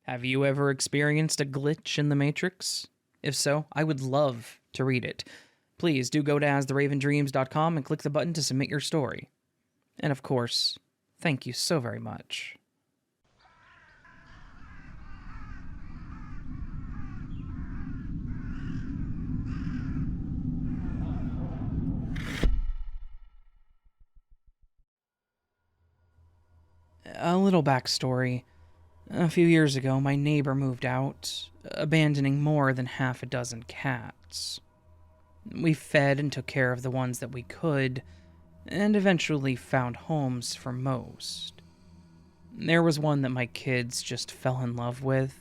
Have you ever experienced a glitch in the Matrix? If so, I would love to read it. Please do go to astheravendreams.com and click the button to submit your story. And of course, thank you so very much. A little backstory. A few years ago, my neighbor moved out, abandoning more than half a dozen cats. We fed and took care of the ones that we could, and eventually found homes for most. There was one that my kids just fell in love with.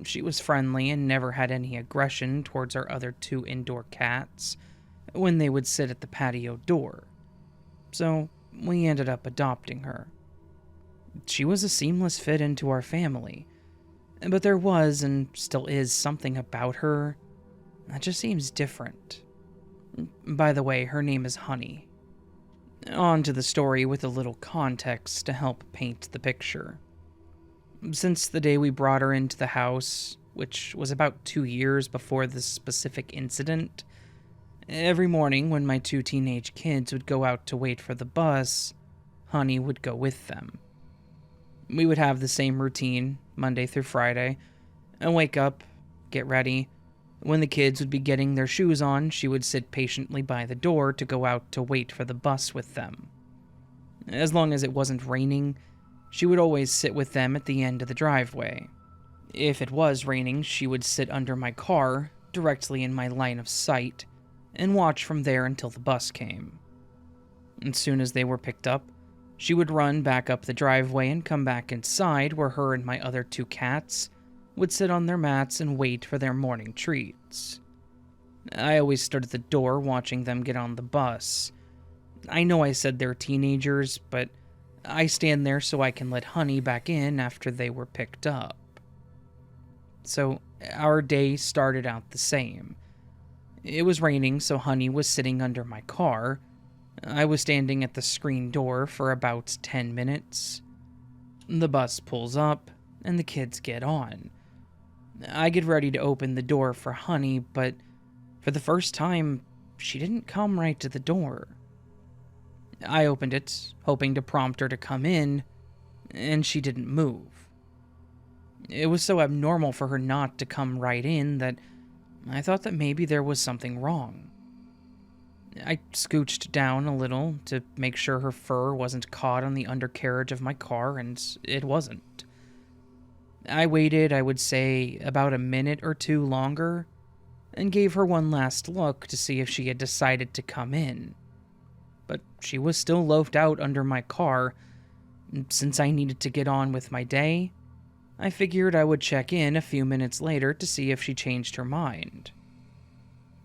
She was friendly and never had any aggression towards our other two indoor cats when they would sit at the patio door. So we ended up adopting her. She was a seamless fit into our family, but there was and still is something about her that just seems different. By the way, her name is Honey. On to the story with a little context to help paint the picture. Since the day we brought her into the house, which was about 2 years before this specific incident, every morning when my two teenage kids would go out to wait for the bus, Honey would go with them. We would have the same routine, Monday through Friday, and wake up, get ready. When the kids would be getting their shoes on, she would sit patiently by the door to go out to wait for the bus with them. As long as it wasn't raining, she would always sit with them at the end of the driveway. If it was raining, she would sit under my car, directly in my line of sight, and watch from there until the bus came. As soon as they were picked up, she would run back up the driveway and come back inside where her and my other two cats would sit on their mats and wait for their morning treats. I always stood at the door watching them get on the bus. I know I said they're teenagers, but I stand there so I can let Honey back in after they were picked up. So our day started out the same. It was raining, so Honey was sitting under my car. I was standing at the screen door for about 10 minutes. The bus pulls up, and the kids get on. I get ready to open the door for Honey, but for the first time, she didn't come right to the door. I opened it, hoping to prompt her to come in, and she didn't move. It was so abnormal for her not to come right in that I thought that maybe there was something wrong. I scooched down a little to make sure her fur wasn't caught on the undercarriage of my car, and it wasn't. I waited, I would say, about a minute or two longer, and gave her one last look to see if she had decided to come in. But she was still loafed out under my car, and since I needed to get on with my day, I figured I would check in a few minutes later to see if she changed her mind.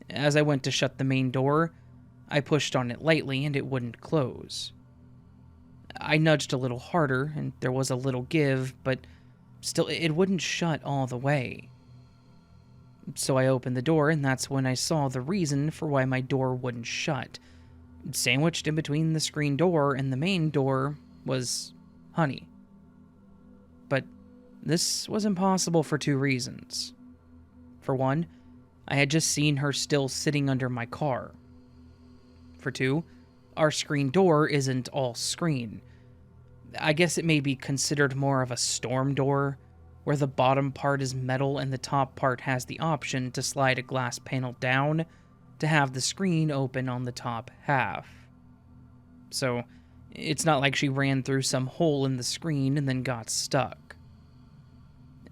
As I went to shut the main door, I pushed on it lightly and it wouldn't close. I nudged a little harder and there was a little give, but still it wouldn't shut all the way. So I opened the door and that's when I saw the reason for why my door wouldn't shut. Sandwiched in between the screen door and the main door was Honey. But this was impossible for two reasons. For one, I had just seen her still sitting under my car. For two, our screen door isn't all screen. I guess it may be considered more of a storm door, where the bottom part is metal and the top part has the option to slide a glass panel down to have the screen open on the top half. So, it's not like she ran through some hole in the screen and then got stuck.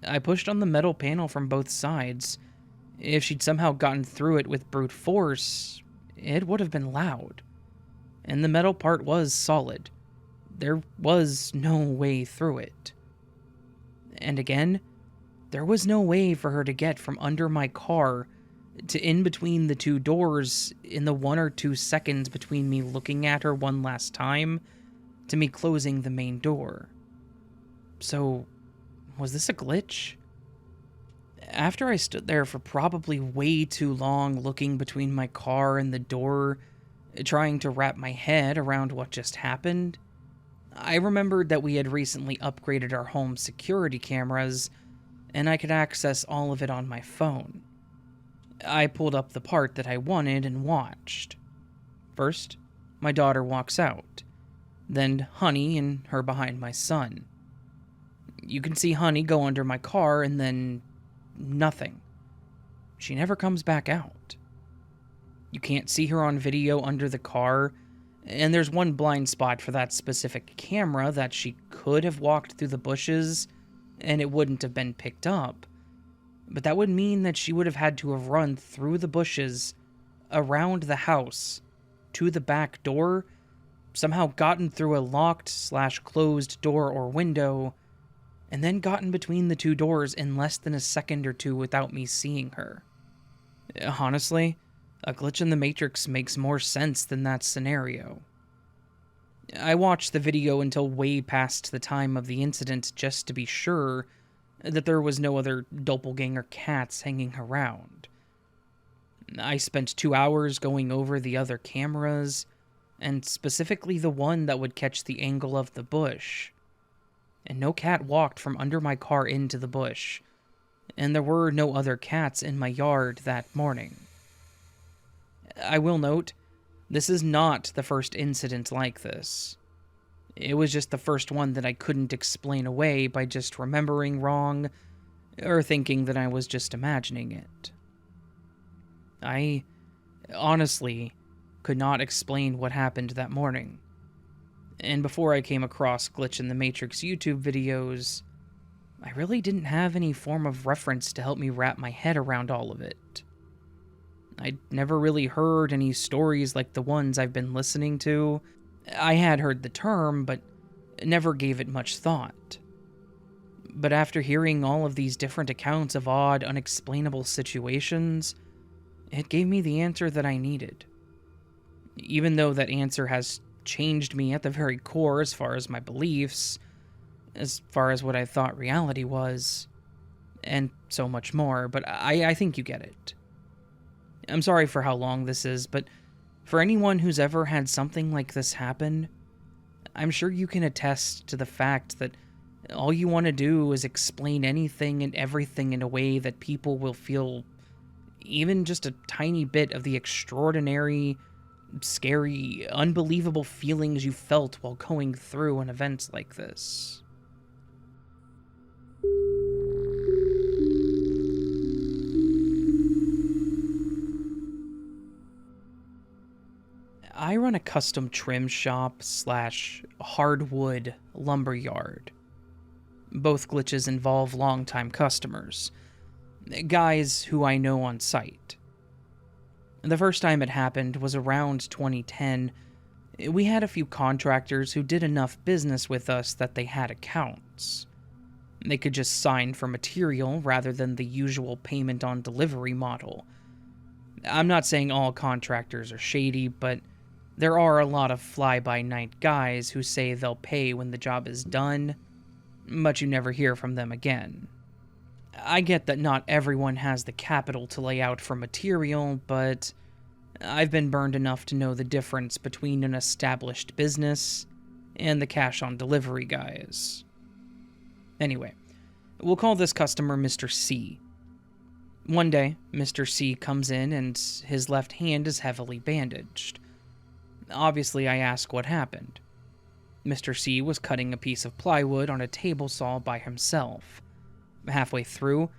I pushed on the metal panel from both sides. If she'd somehow gotten through it with brute force, it would have been loud. And the metal part was solid. There was no way through it. And again, there was no way for her to get from under my car to in between the two doors in the 1 or 2 seconds between me looking at her one last time to me closing the main door. So, was this a glitch? After I stood there for probably way too long looking between my car and the door, trying to wrap my head around what just happened, I remembered that we had recently upgraded our home security cameras, and I could access all of it on my phone. I pulled up the part that I wanted and watched. First, my daughter walks out, then Honey and her behind my son. You can see Honey go under my car and then nothing. She never comes back out. You can't see her on video under the car, and there's one blind spot for that specific camera that she could have walked through the bushes and it wouldn't have been picked up. But that would mean that she would have had to have run through the bushes, around the house, to the back door, somehow gotten through a locked/closed door or window, and then gotten between the two doors in less than a second or two without me seeing her. Honestly, a glitch in the Matrix makes more sense than that scenario. I watched the video until way past the time of the incident just to be sure that there was no other doppelganger cats hanging around. I spent 2 hours going over the other cameras, and specifically the one that would catch the angle of the bush. And no cat walked from under my car into the bush, and there were no other cats in my yard that morning. I will note, this is not the first incident like this. It was just the first one that I couldn't explain away by just remembering wrong, or thinking that I was just imagining it. I honestly could not explain what happened that morning. And before I came across Glitch in the Matrix YouTube videos, I really didn't have any form of reference to help me wrap my head around all of it. I'd never really heard any stories like the ones I've been listening to. I had heard the term, but never gave it much thought. But after hearing all of these different accounts of odd, unexplainable situations, it gave me the answer that I needed. Even though that answer has changed me at the very core as far as my beliefs, as far as what I thought reality was, and so much more, but I think you get it. I'm sorry for how long this is, but for anyone who's ever had something like this happen, I'm sure you can attest to the fact that all you want to do is explain anything and everything in a way that people will feel even just a tiny bit of the extraordinary, scary, unbelievable feelings you felt while going through an event like this. I run a custom trim shop / hardwood lumber yard. Both glitches involve longtime customers, guys who I know on site. The first time it happened was around 2010. We had a few contractors who did enough business with us that they had accounts. They could just sign for material rather than the usual payment on delivery model. I'm not saying all contractors are shady, but there are a lot of fly-by-night guys who say they'll pay when the job is done, but you never hear from them again. I get that not everyone has the capital to lay out for material, but I've been burned enough to know the difference between an established business and the cash-on-delivery guys. Anyway, we'll call this customer Mr. C. One day, Mr. C comes in and his left hand is heavily bandaged. Obviously, I ask what happened. Mr. C was cutting a piece of plywood on a table saw by himself. Halfway through,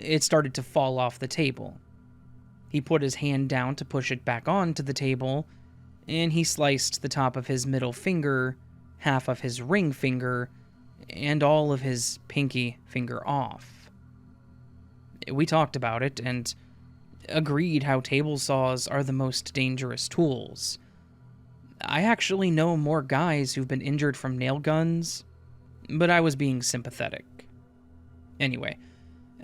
it started to fall off the table. He put his hand down to push it back onto the table, and he sliced the top of his middle finger, half of his ring finger, and all of his pinky finger off. We talked about it and agreed how table saws are the most dangerous tools. I actually know more guys who've been injured from nail guns, but I was being sympathetic. Anyway,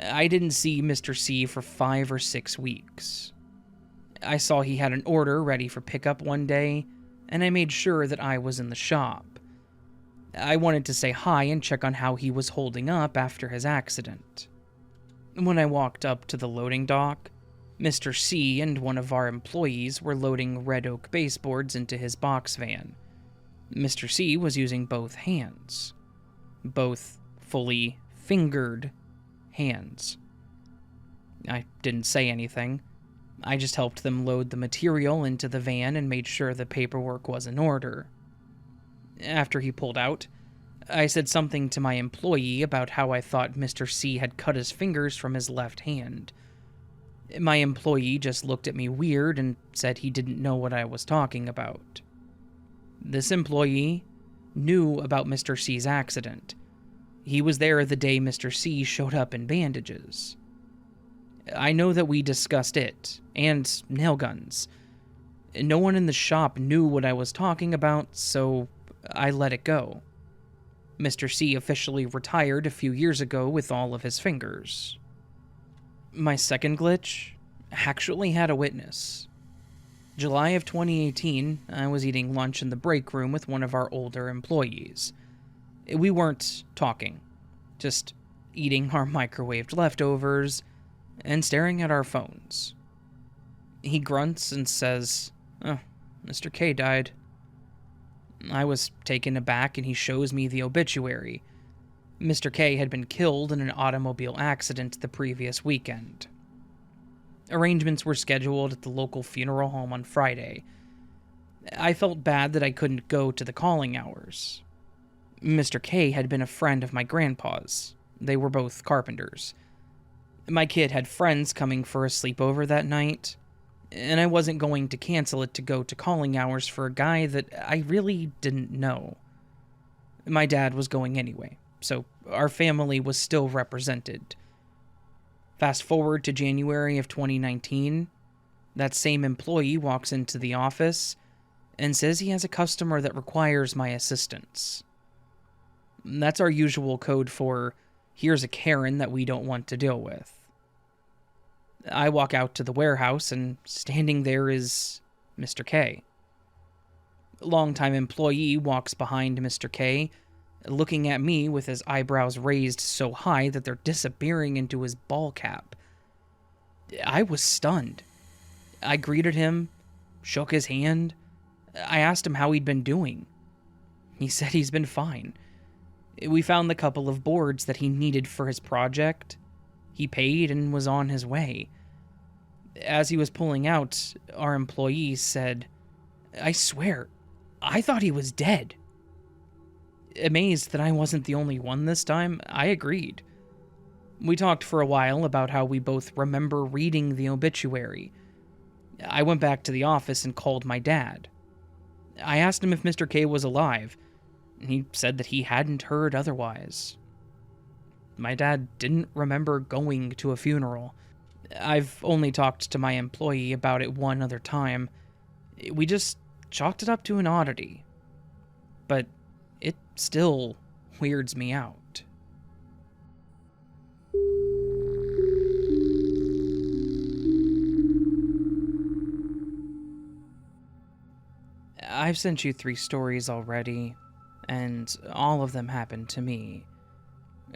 I didn't see Mr. C for 5 or 6 weeks. I saw he had an order ready for pickup one day, and I made sure that I was in the shop. I wanted to say hi and check on how he was holding up after his accident. When I walked up to the loading dock, Mr. C and one of our employees were loading red oak baseboards into his box van. Mr. C was using both hands. Both fully fingered hands. I didn't say anything. I just helped them load the material into the van and made sure the paperwork was in order. After he pulled out, I said something to my employee about how I thought Mr. C had cut his fingers from his left hand. My employee just looked at me weird and said he didn't know what I was talking about. This employee knew about Mr. C's accident. He was there the day Mr. C showed up in bandages. I know that we discussed it, and nail guns. No one in the shop knew what I was talking about, so I let it go. Mr. C officially retired a few years ago with all of his fingers. My second glitch actually had a witness. July of 2018, I was eating lunch in the break room with one of our older employees. We weren't talking, just eating our microwaved leftovers and staring at our phones. He grunts and says, "Oh, Mr. K died." I was taken aback and he shows me the obituary. Mr. K had been killed in an automobile accident the previous weekend. Arrangements were scheduled at the local funeral home on Friday. I felt bad that I couldn't go to the calling hours. Mr. K had been a friend of my grandpa's. They were both carpenters. My kid had friends coming for a sleepover that night, and I wasn't going to cancel it to go to calling hours for a guy that I really didn't know. My dad was going anyway, so our family was still represented. Fast forward to January of 2019, that same employee walks into the office and says he has a customer that requires my assistance. That's our usual code for, here's a Karen that we don't want to deal with. I walk out to the warehouse, and standing there is Mr. K. Longtime employee walks behind Mr. K, looking at me with his eyebrows raised so high that they're disappearing into his ball cap. I was stunned. I greeted him, shook his hand. I asked him how he'd been doing. He said he's been fine. We found the couple of boards that he needed for his project. He paid and was on his way. As he was pulling out, our employee said, "I swear, I thought he was dead." Amazed that I wasn't the only one this time, I agreed. We talked for a while about how we both remember reading the obituary. I went back to the office and called my dad. I asked him if Mr. K was alive. He said that he hadn't heard otherwise. My dad didn't remember going to a funeral. I've only talked to my employee about it one other time. We just chalked it up to an oddity. But it still weirds me out. I've sent you 3 stories already, and all of them happened to me.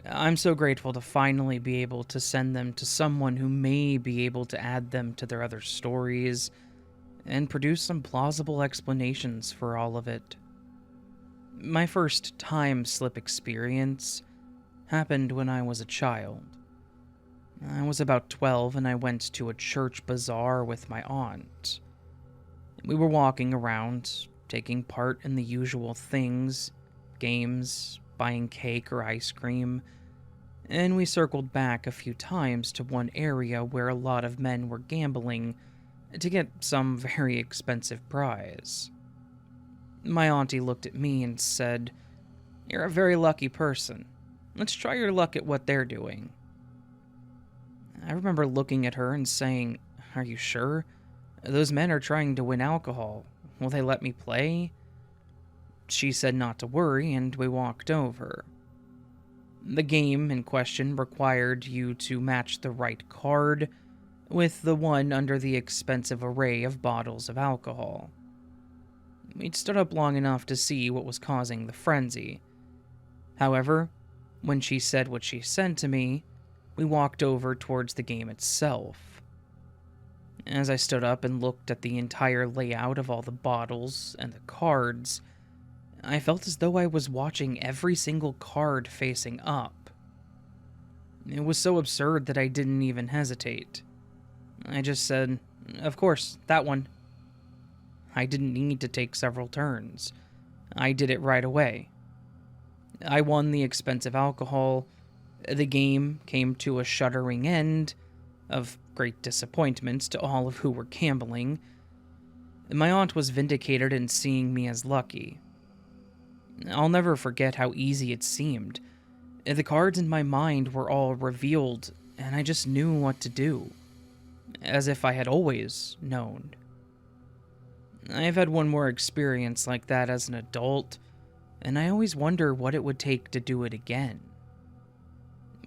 I'm so grateful to finally be able to send them to someone who may be able to add them to their other stories and produce some plausible explanations for all of it. My first time slip experience happened when I was a child. I was about 12 and I went to a church bazaar with my aunt. We were walking around, taking part in the usual things, games, buying cake or ice cream, and we circled back a few times to one area where a lot of men were gambling to get some very expensive prize. My auntie looked at me and said, "You're a very lucky person. Let's try your luck at what they're doing." I remember looking at her and saying, "Are you sure? Those men are trying to win alcohol. Will they let me play?" She said not to worry, and we walked over. The game in question required you to match the right card with the one under the expensive array of bottles of alcohol. We'd stood up long enough to see what was causing the frenzy. However, when she said what she said to me, we walked over towards the game itself. As I stood up and looked at the entire layout of all the bottles and the cards, I felt as though I was watching every single card facing up. It was so absurd that I didn't even hesitate. I just said, "Of course, that one." I didn't need to take several turns. I did it right away. I won the expensive alcohol. The game came to a shuddering end, of great disappointment to all of who were gambling. My aunt was vindicated in seeing me as lucky. I'll never forget how easy it seemed. The cards in my mind were all revealed, and I just knew what to do, as if I had always known. I've had one more experience like that as an adult, and I always wonder what it would take to do it again.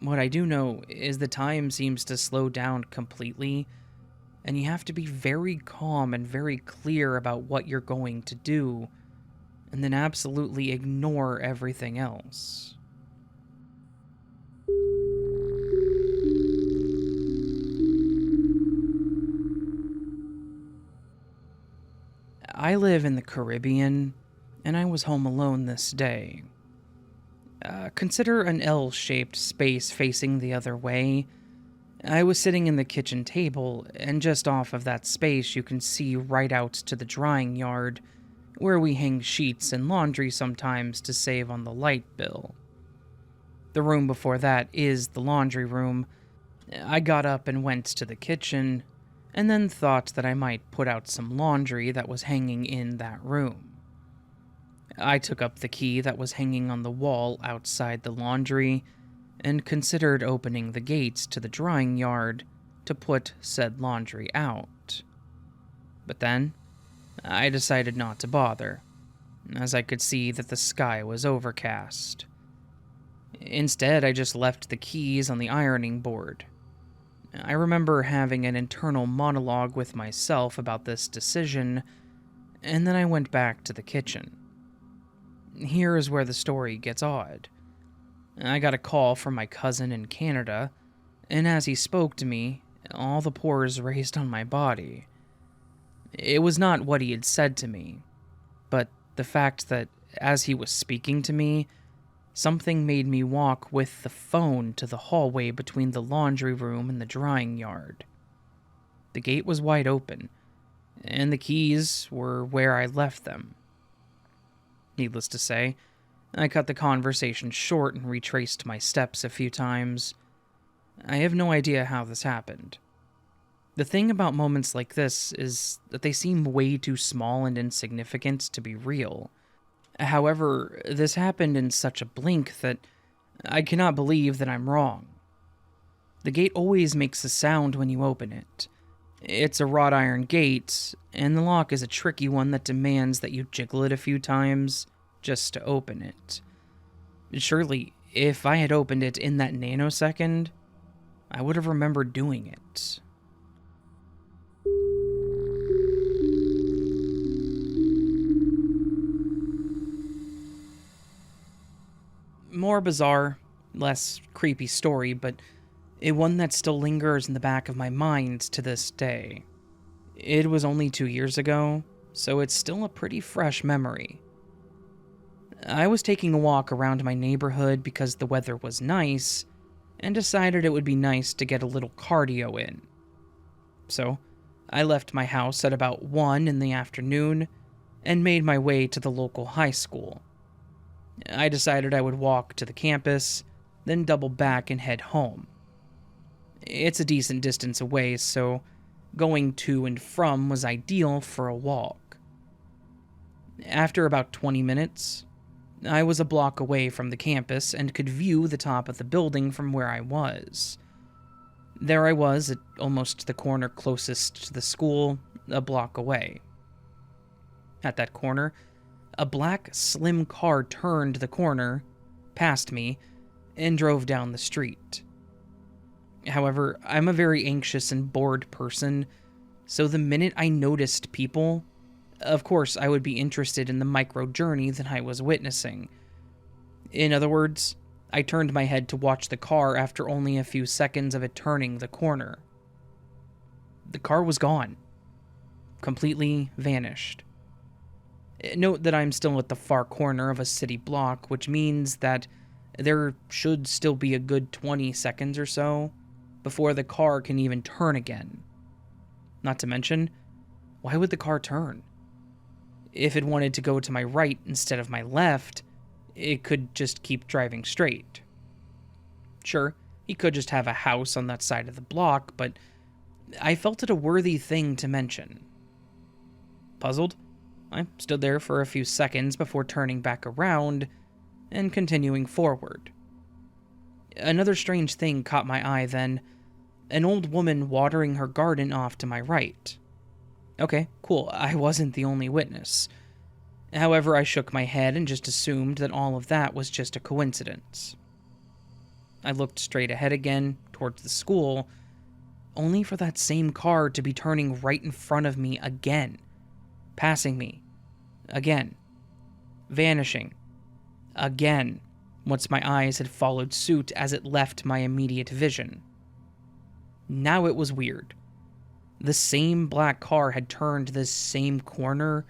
What I do know is the time seems to slow down completely, and you have to be very calm and very clear about what you're going to do, and then absolutely ignore everything else. I live in the Caribbean, and I was home alone this day. Consider an L-shaped space facing the other way. I was sitting in the kitchen table, and just off of that space you can see right out to the drying yard, where we hang sheets and laundry sometimes to save on the light bill. The room before that is the laundry room. I got up and went to the kitchen, and then thought that I might put out some laundry that was hanging in that room. I took up the key that was hanging on the wall outside the laundry, and considered opening the gates to the drying yard to put said laundry out. But then, I decided not to bother, as I could see that the sky was overcast. Instead, I just left the keys on the ironing board. I remember having an internal monologue with myself about this decision, and then I went back to the kitchen. Here is where the story gets odd. I got a call from my cousin in Canada, and as he spoke to me, all the pores raised on my body. It was not what he had said to me, but the fact that as he was speaking to me, something made me walk with the phone to the hallway between the laundry room and the drying yard. The gate was wide open, and the keys were where I left them. Needless to say, I cut the conversation short and retraced my steps a few times. I have no idea how this happened. The thing about moments like this is that they seem way too small and insignificant to be real. However, this happened in such a blink that I cannot believe that I'm wrong. The gate always makes a sound when you open it. It's a wrought iron gate, and the lock is a tricky one that demands that you jiggle it a few times just to open it. Surely, if I had opened it in that nanosecond, I would have remembered doing it. More bizarre, less creepy story, but one that still lingers in the back of my mind to this day. It was only 2 years ago, so it's still a pretty fresh memory. I was taking a walk around my neighborhood because the weather was nice, and decided it would be nice to get a little cardio in. So, I left my house at about 1 in the afternoon, and made my way to the local high school. I decided I would walk to the campus, then double back and head home. It's a decent distance away, so going to and from was ideal for a walk. After about 20 minutes, I was a block away from the campus and could view the top of the building from where I was. There I was at almost the corner closest to the school, a block away. At that corner, a black, slim car turned the corner, passed me, and drove down the street. However, I'm a very anxious and bored person, so the minute I noticed people, of course I would be interested in the micro-journey that I was witnessing. In other words, I turned my head to watch the car after only a few seconds of it turning the corner. The car was gone. Completely vanished. Note that I'm still at the far corner of a city block, which means that there should still be a good 20 seconds or so before the car can even turn again. Not to mention, why would the car turn? If it wanted to go to my right instead of my left, it could just keep driving straight. Sure, he could just have a house on that side of the block, but I felt it a worthy thing to mention. Puzzled, I stood there for a few seconds before turning back around and continuing forward. Another strange thing caught my eye then, an old woman watering her garden off to my right. Okay, cool, I wasn't the only witness. However, I shook my head and just assumed that all of that was just a coincidence. I looked straight ahead again, towards the school, only for that same car to be turning right in front of me again, passing me, again, vanishing, again, once my eyes had followed suit as it left my immediate vision. Now it was weird. The same black car had turned this same corner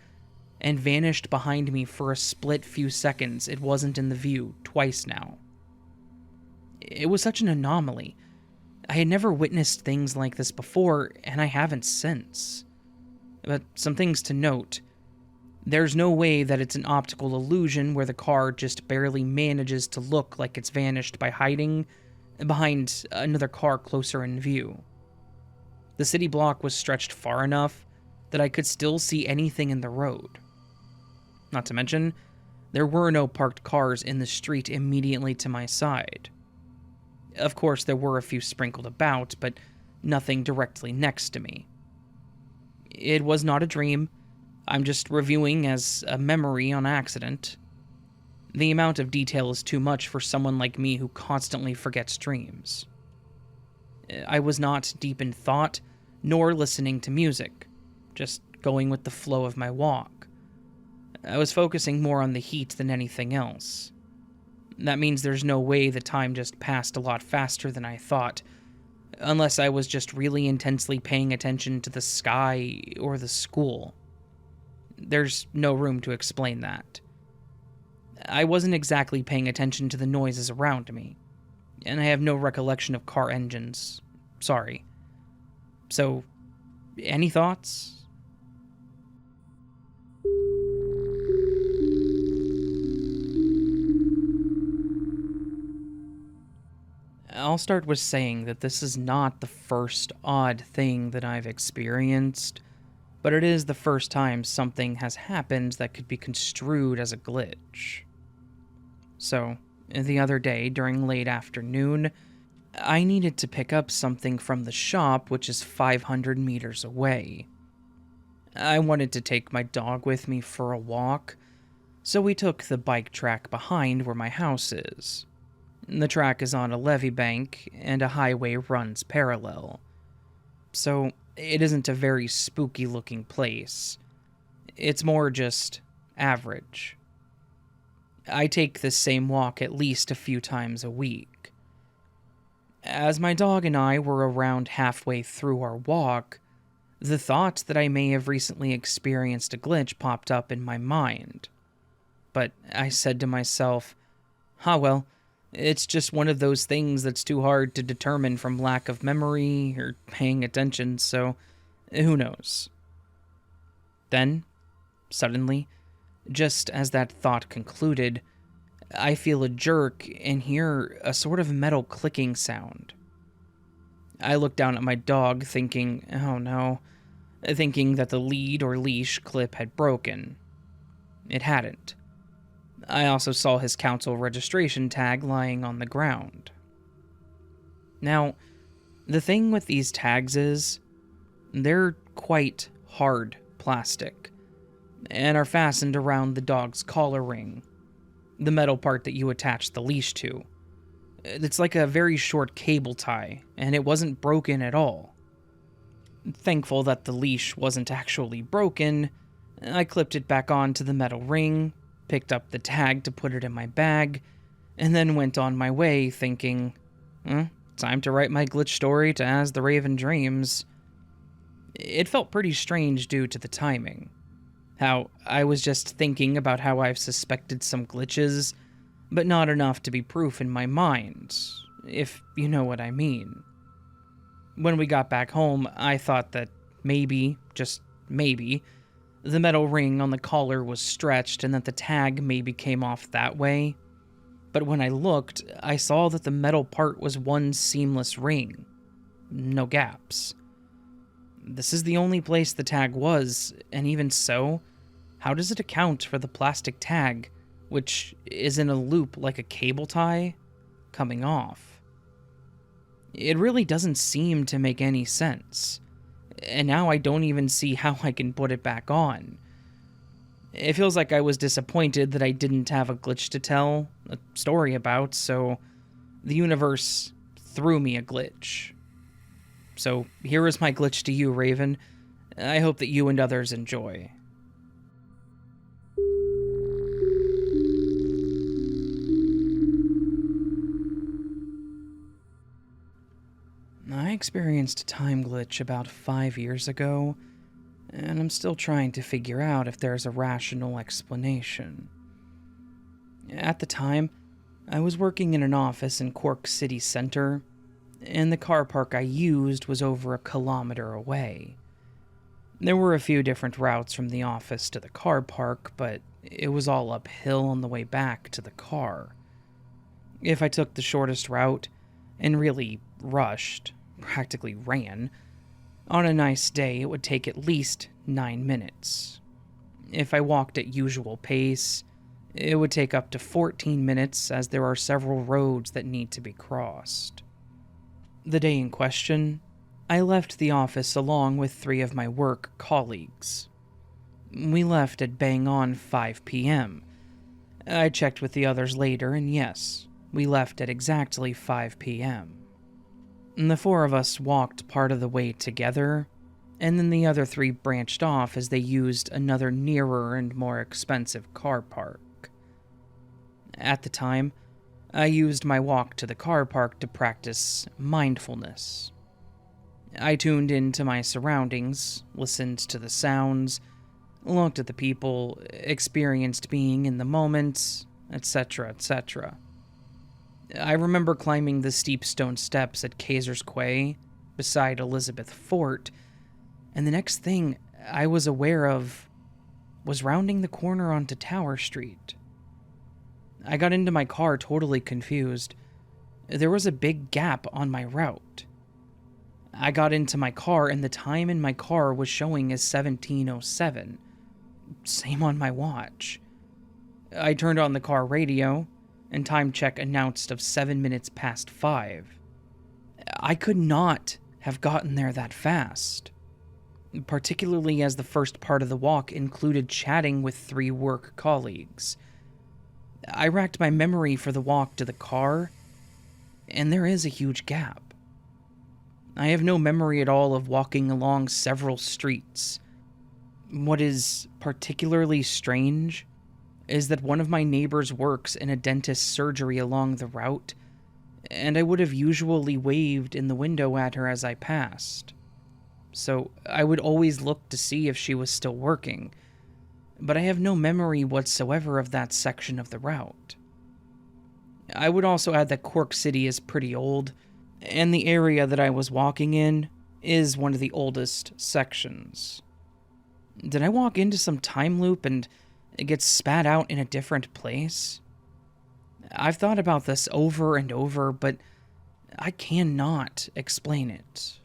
and vanished behind me for a split few seconds. It wasn't in the view twice now. It was such an anomaly. I had never witnessed things like this before, and I haven't since. But some things to note. There's no way that it's an optical illusion where the car just barely manages to look like it's vanished by hiding behind another car closer in view. The city block was stretched far enough that I could still see anything in the road. Not to mention, there were no parked cars in the street immediately to my side. Of course, there were a few sprinkled about, but nothing directly next to me. It was not a dream. I'm just reviewing as a memory on accident. The amount of detail is too much for someone like me who constantly forgets dreams. I was not deep in thought, nor listening to music, just going with the flow of my walk. I was focusing more on the heat than anything else. That means there's no way the time just passed a lot faster than I thought, unless I was just really intensely paying attention to the sky or the school. There's no room to explain that. I wasn't exactly paying attention to the noises around me, and I have no recollection of car engines. Sorry. So, any thoughts? I'll start with saying that this is not the first odd thing that I've experienced, but it is the first time something has happened that could be construed as a glitch. So, the other day, during late afternoon, I needed to pick up something from the shop, which is 500 meters away. I wanted to take my dog with me for a walk, so we took the bike track behind where my house is. The track is on a levee bank, and a highway runs parallel. So, it isn't a very spooky-looking place. It's more just average. I take this same walk at least a few times a week. As my dog and I were around halfway through our walk, the thought that I may have recently experienced a glitch popped up in my mind. But I said to myself, well, it's just one of those things that's too hard to determine from lack of memory or paying attention, so who knows? Then, suddenly, just as that thought concluded, I feel a jerk and hear a sort of metal clicking sound. I look down at my dog thinking, oh no, thinking that the lead or leash clip had broken. It hadn't. I also saw his council registration tag lying on the ground. Now, the thing with these tags is, they're quite hard plastic, and are fastened around the dog's collar ring, the metal part that you attach the leash to. It's like a very short cable tie, and it wasn't broken at all. Thankful that the leash wasn't actually broken, I clipped it back onto the metal ring, picked up the tag to put it in my bag, and then went on my way thinking, time to write my glitch story to As the Raven Dreams. It felt pretty strange due to the timing. How I was just thinking about how I've suspected some glitches, but not enough to be proof in my mind, if you know what I mean. When we got back home, I thought that maybe, just maybe, the metal ring on the collar was stretched and that the tag maybe came off that way. But when I looked, I saw that the metal part was one seamless ring. No gaps. This is the only place the tag was, and even so, how does it account for the plastic tag, which is in a loop like a cable tie, coming off? It really doesn't seem to make any sense, and now I don't even see how I can put it back on. It feels like I was disappointed that I didn't have a glitch to tell a story about, so the universe threw me a glitch. So here is my glitch to you, Raven. I hope that you and others enjoy. I experienced a time glitch about 5 years ago, and I'm still trying to figure out if there's a rational explanation. At the time, I was working in an office in Cork City Center, and the car park I used was over a kilometer away. There were a few different routes from the office to the car park, but it was all uphill on the way back to the car. If I took the shortest route, and really rushed, practically ran, on a nice day it would take at least 9 minutes. If I walked at usual pace, it would take up to 14 minutes as there are several roads that need to be crossed. The day in question, I left the office along with 3 of my work colleagues. We left at bang on 5 p.m. I checked with the others later, and yes, we left at exactly 5 p.m. The 4 of us walked part of the way together, and then the other 3 branched off as they used another nearer and more expensive car park. At the time, I used my walk to the car park to practice mindfulness. I tuned into my surroundings, listened to the sounds, looked at the people, experienced being in the moment, etc., etc. I remember climbing the steep stone steps at Kaiser's Quay, beside Elizabeth Fort, and the next thing I was aware of was rounding the corner onto Tower Street. I got into my car totally confused. There was a big gap on my route. I got into my car and the time in my car was showing as 17:07. Same on my watch. I turned on the car radio, and time check announced of 7 minutes past 5. I could not have gotten there that fast, particularly as the first part of the walk included chatting with 3 work colleagues. I racked my memory for the walk to the car, and there is a huge gap. I have no memory at all of walking along several streets. What is particularly strange is that one of my neighbors works in a dentist's surgery along the route, and I would have usually waved in the window at her as I passed. So I would always look to see if she was still working, but I have no memory whatsoever of that section of the route. I would also add that Cork City is pretty old, and the area that I was walking in is one of the oldest sections. Did I walk into some time loop and get spat out in a different place? I've thought about this over and over, but I cannot explain it.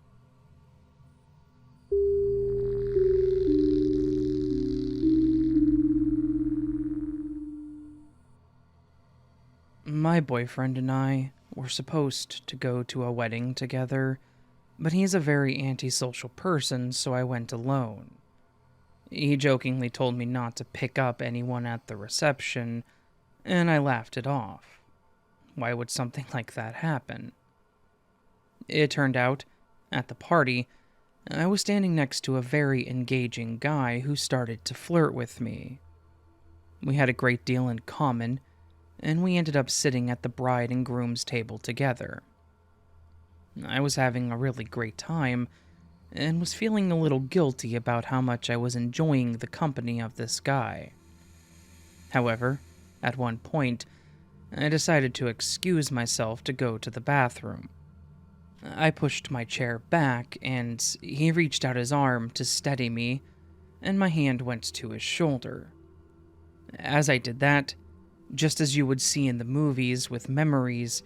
My boyfriend and I were supposed to go to a wedding together, but he's a very antisocial person, so I went alone. He jokingly told me not to pick up anyone at the reception, and I laughed it off. Why would something like that happen? It turned out, at the party, I was standing next to a very engaging guy who started to flirt with me. We had a great deal in common, and we ended up sitting at the bride and groom's table together. I was having a really great time, and was feeling a little guilty about how much I was enjoying the company of this guy. However, at one point, I decided to excuse myself to go to the bathroom. I pushed my chair back, and he reached out his arm to steady me, and my hand went to his shoulder. As I did that, just as you would see in the movies with memories,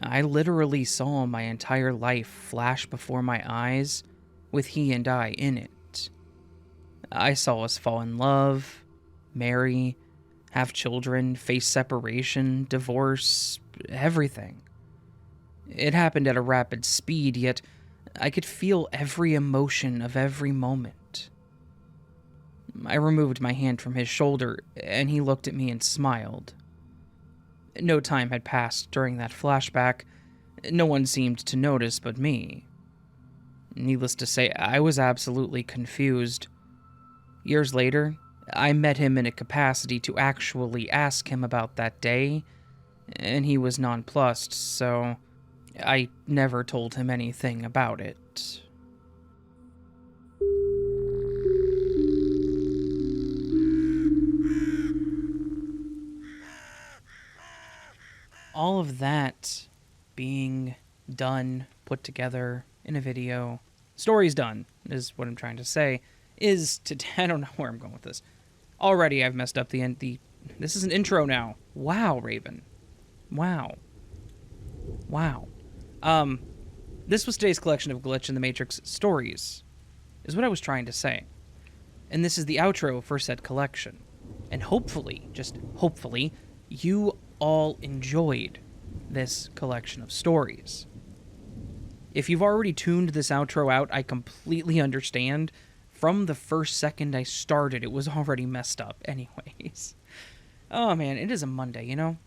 I literally saw my entire life flash before my eyes with he and I in it. I saw us fall in love, marry, have children, face separation, divorce, everything. It happened at a rapid speed, yet I could feel every emotion of every moment. I removed my hand from his shoulder, and he looked at me and smiled. No time had passed during that flashback. No one seemed to notice but me. Needless to say, I was absolutely confused. Years later, I met him in a capacity to actually ask him about that day, and he was nonplussed, so I never told him anything about it. All of that being done, put together in a video, story's done, is what I'm trying to say, is to... I don't know where I'm going with this. Already I've messed up the end. This is an intro now. Wow, Raven. Wow. This was today's collection of Glitch in the Matrix stories, is what I was trying to say. And this is the outro for said collection. And hopefully, just hopefully, you all enjoyed this collection of stories. If you've already tuned this outro out, I completely understand. From the first second I started, it was already messed up anyways. Oh man, it is a Monday, you know?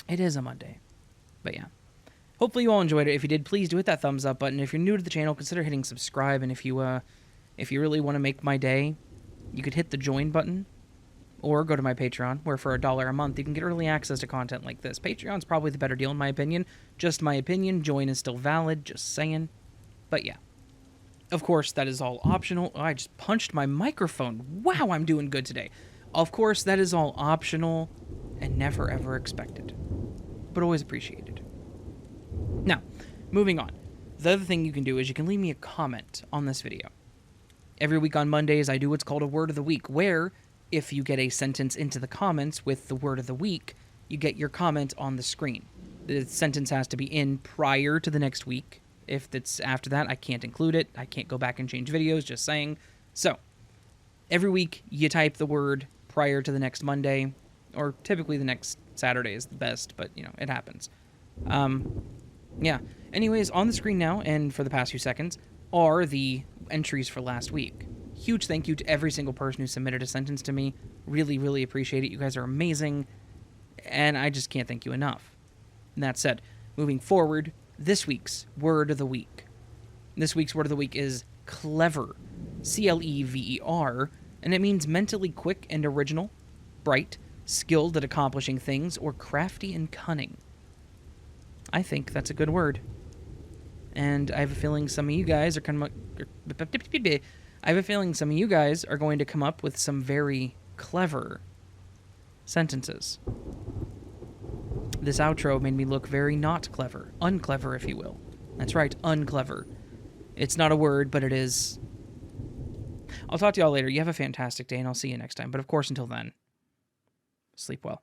It is a Monday. But yeah. Hopefully you all enjoyed it. If you did, please do hit that thumbs up button. If you're new to the channel, consider hitting subscribe. And if you really want to make my day, you could hit the join button. Or go to my Patreon, where for $1 a month, you can get early access to content like this. Patreon's probably the better deal in my opinion. Just my opinion. Join is still valid. Just saying. But yeah. Of course, that is all optional. Oh, I just punched my microphone. Wow, I'm doing good today. Of course, that is all optional and never ever expected. But always appreciated. Now, moving on. The other thing you can do is you can leave me a comment on this video. Every week on Mondays, I do what's called a Word of the Week, where if you get a sentence into the comments with the word of the week, you get your comment on the screen. The sentence has to be in prior to the next week. If it's after that, I can't include it. I can't go back and change videos, just saying. So, every week, you type the word prior to the next Monday, or typically the next Saturday is the best, but, you know, it happens. Yeah. Anyways, on the screen now, and for the past few seconds, are the entries for last week. Huge thank you to every single person who submitted a sentence to me. Really, really appreciate it. You guys are amazing, and I just can't thank you enough. And that said, moving forward, this week's Word of the Week. This week's Word of the Week is clever. C-L-E-V-E-R, and it means mentally quick and original, bright, skilled at accomplishing things, or crafty and cunning. I think that's a good word. And I have a feeling some of you guys are going to come up with some very clever sentences. This outro made me look very not clever. Unclever, if you will. That's right, unclever. It's not a word, but it is. I'll talk to y'all later. You have a fantastic day, and I'll see you next time. But of course, until then, sleep well.